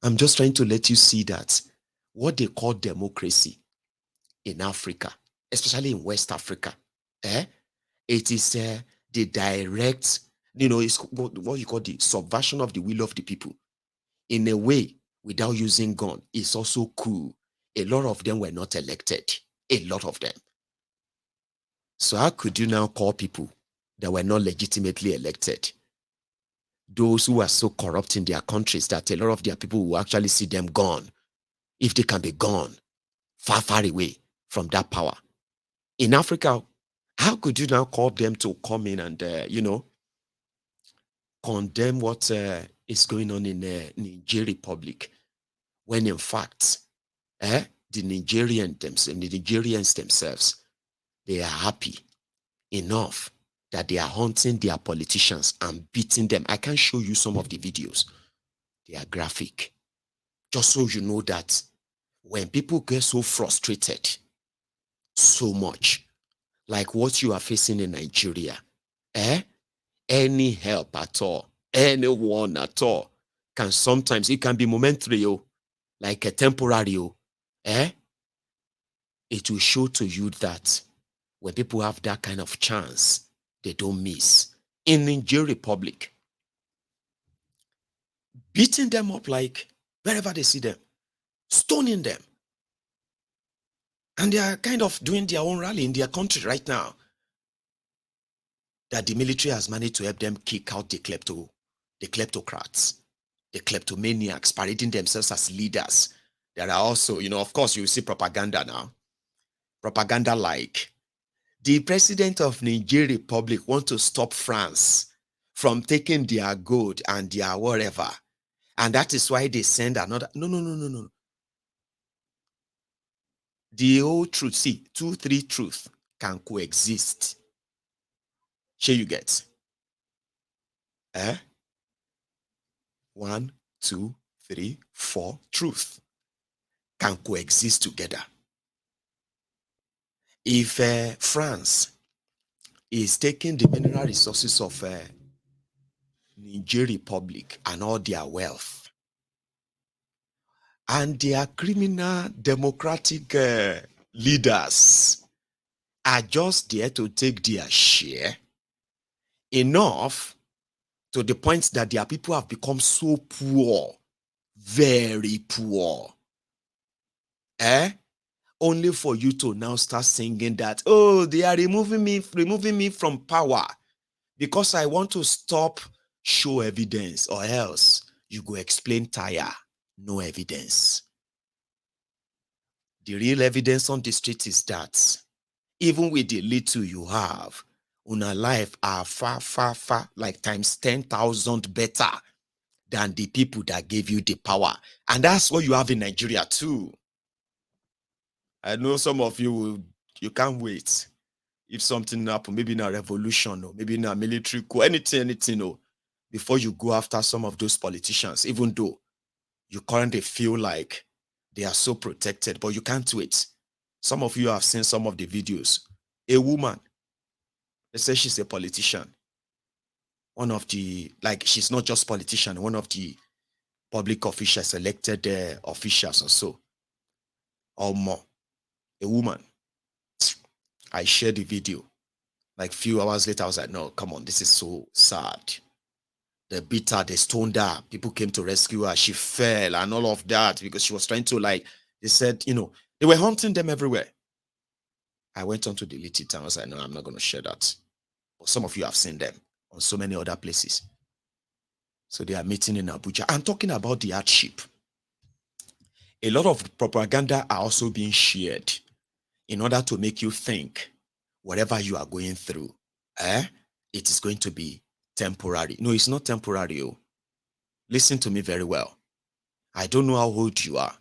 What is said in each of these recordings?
I'm just trying to let you see that what they call democracy in Africa, especially in West Africa, eh, it is the direct, it's what you call the subversion of the will of the people in a way without using gun. It's also cool. A lot of them were not elected. A lot of them. So how could you now call people that were not legitimately elected those who are so corrupt in their countries that a lot of their people will actually see them gone, if they can be gone, far, far away from that power? In Africa, how could you now call them to come in and, condemn what is going on in Niger Republic, when in fact, the Nigerians themselves, they are happy enough that they are hunting their politicians and beating them? I can show you some of the videos. They are graphic. Just so you know that when people get so frustrated so much, like what you are facing in Nigeria, any help at all, anyone at all, can sometimes, it can be momentary, like a temporary, it will show to you that when people have that kind of chance, they don't miss. In Niger Republic, beating them up like wherever they see them, stoning them. And they are kind of doing their own rally in their country right now, that the military has managed to help them kick out the kleptocrats, the kleptomaniacs parading themselves as leaders. There are also, of course, you see propaganda now. Propaganda like, the president of Niger Republic wants to stop France from taking their gold and their whatever. And that is why they send another. No. The whole truth, see, 2, 3 truth can coexist. Sure you get? 1, 2, 3, 4 truth can coexist together. If France is taking the mineral resources of Niger Republic and all their wealth, and their criminal democratic leaders are just there to take their share, enough to the point that their people have become so poor, very poor, only for you to now start singing that, oh, they are removing me from power because I want to stop, show evidence, or else you go explain tire, no evidence. The real evidence on the street is that even with the little you have, una life are far, far, far, like times 10,000 better than the people that gave you the power. And that's what you have in Nigeria too. I know some of you can't wait. If something happen, maybe in a revolution or maybe in a military coup, anything, before you go after some of those politicians, even though you currently feel like they are so protected, but you can't wait. Some of you have seen some of the videos. A woman, they say she's a politician. One of the, like, she's not just politician, one of the public officials, elected officials or so, or more. A woman. I shared the video. Like few hours later, I was like, no, come on, this is so sad. They beat her, they stoned her. People came to rescue her. She fell and all of that because she was trying to, like, they said, they were hunting them everywhere. I went on to delete it and I was like, no, I'm not going to share that. But some of you have seen them on so many other places. So they are meeting in Abuja. I'm talking about the hardship. A lot of propaganda are also being shared in order to make you think whatever you are going through, it is going to be temporary. No, it's not temporary. Listen to me very well. I don't know how old you are.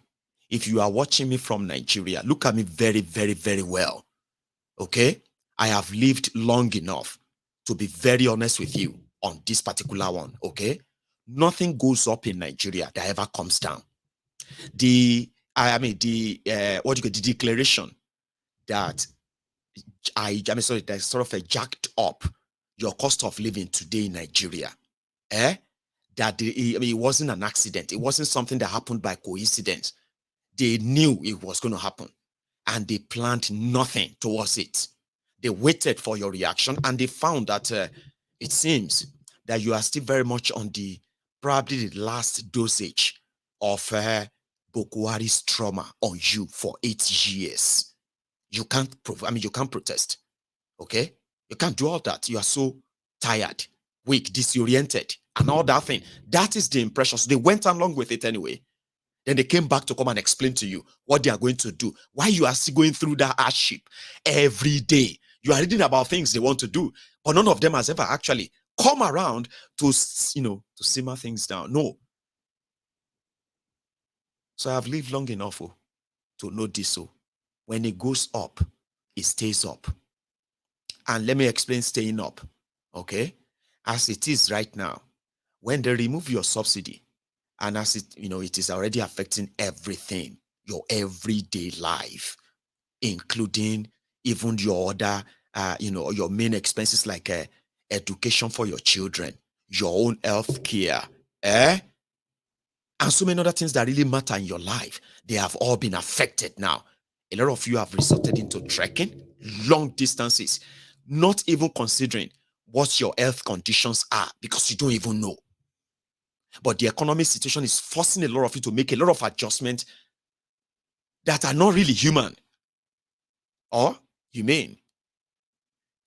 If you are watching me from Nigeria, look at me very, very, very well. Okay? I have lived long enough to be very honest with you on this particular one. Okay? Nothing goes up in Nigeria that ever comes down. The declaration that that's sort of a jacked up your cost of living today in Nigeria. that it wasn't an accident. It wasn't something that happened by coincidence. They knew it was going to happen and they planned nothing towards it. They waited for your reaction and they found that it seems that you are still very much on probably the last dosage of Bokuwari's trauma on you for 8 years. You can't you can't protest. Okay? You can't do all that. You are so tired, weak, disoriented, and all that thing. That is the impression. So they went along with it anyway. Then they came back to come and explain to you what they are going to do. Why you are still going through that hardship every day. You are reading about things they want to do, but none of them has ever actually come around to, to simmer things down. No. So I've lived long enough to know this. So when it goes up, it stays up. And let me explain staying up. Okay? As it is right now, when they remove your subsidy, and as it is already affecting everything, your everyday life, including even your other, your main expenses like education for your children, your own health care, and so many other things that really matter in your life. They have all been affected now. A lot of you have resorted into trekking long distances, not even considering what your health conditions are because you don't even know. But the economic situation is forcing a lot of you to make a lot of adjustments that are not really human or humane.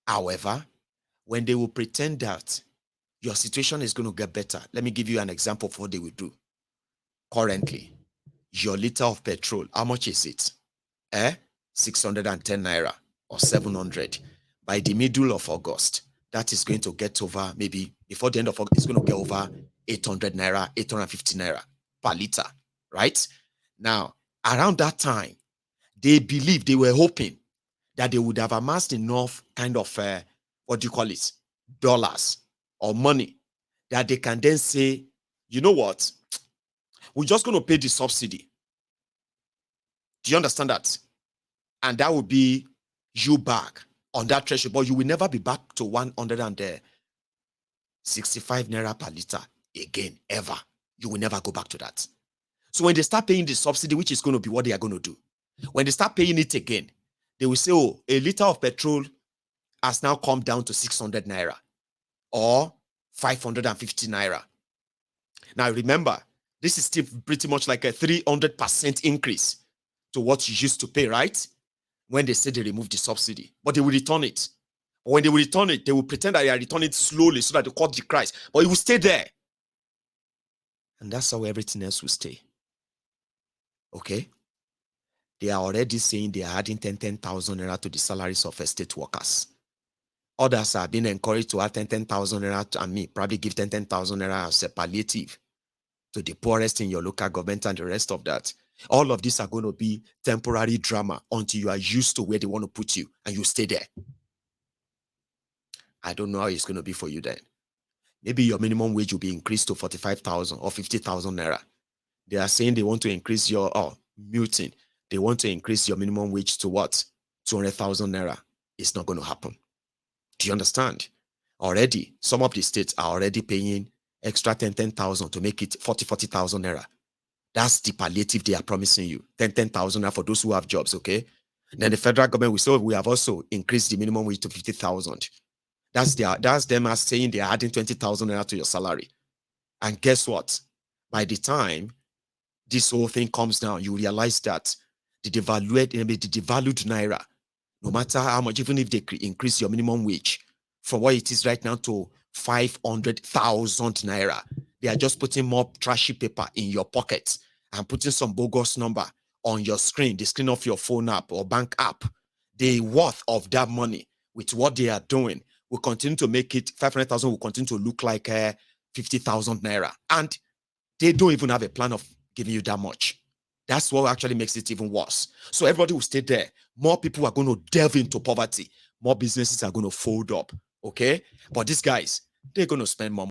However, when they will pretend that your situation is going to get better, let me give you an example of what they will do. Currently, your liter of petrol, how much is it? 610 naira or 700. By the middle of August, that is going to get over, maybe before the end of August, it's going to get over 800 naira, 850 naira per liter, right? Now, around that time, they were hoping that they would have amassed enough kind of, dollars or money that they can then say, you know what? We're just going to pay the subsidy. Do you understand that? And that would be you back on that threshold, but you will never be back to 165 naira per liter again, ever. You will never go back to that. So when they start paying the subsidy, which is going to be what they are going to do, when they start paying it again, they will say, oh, a liter of petrol has now come down to 600 naira or 550 naira. Now, remember, this is still pretty much like a 300% increase to what you used to pay, right? When they say they remove the subsidy, but they will return it. But when they will return it, they will pretend that they are returning it slowly so that they cut the price, but it will stay there. And that's how everything else will stay. Okay? They are already saying they are adding 10,000 naira to the salaries of estate workers. Others are being encouraged to add 10,000 naira and me, probably give 10,000 naira as a palliative to the poorest in your local government and the rest of that. All of these are going to be temporary drama until you are used to where they want to put you and you stay there. I don't know how it's going to be for you then. Maybe your minimum wage will be increased to 45,000 or 50,000 naira. They are saying they want to increase your, muting. They want to increase your minimum wage to what? 200,000 naira. It's not going to happen. Do you understand? Already, some of the states are already paying extra 10,000 to make it 40,000 naira. That's the palliative they are promising you. 10,000 naira for those who have jobs, okay? Then the federal government, we have also increased the minimum wage to 50,000. That's them as saying they are adding 20,000 naira to your salary. And guess what? By the time this whole thing comes down, you realize that the devalued naira, no matter how much, even if they increase your minimum wage from what it is right now to 500,000 naira, they are just putting more trashy paper in your pocket and putting some bogus number on your screen, the screen of your phone app or bank app. The worth of that money with what they are doing will continue to make it 500,000 will continue to look like 50,000 naira. And they don't even have a plan of giving you that much. That's what actually makes it even worse. So everybody will stay there. More people are going to delve into poverty. More businesses are going to fold up. Okay? But these guys, they're going to spend more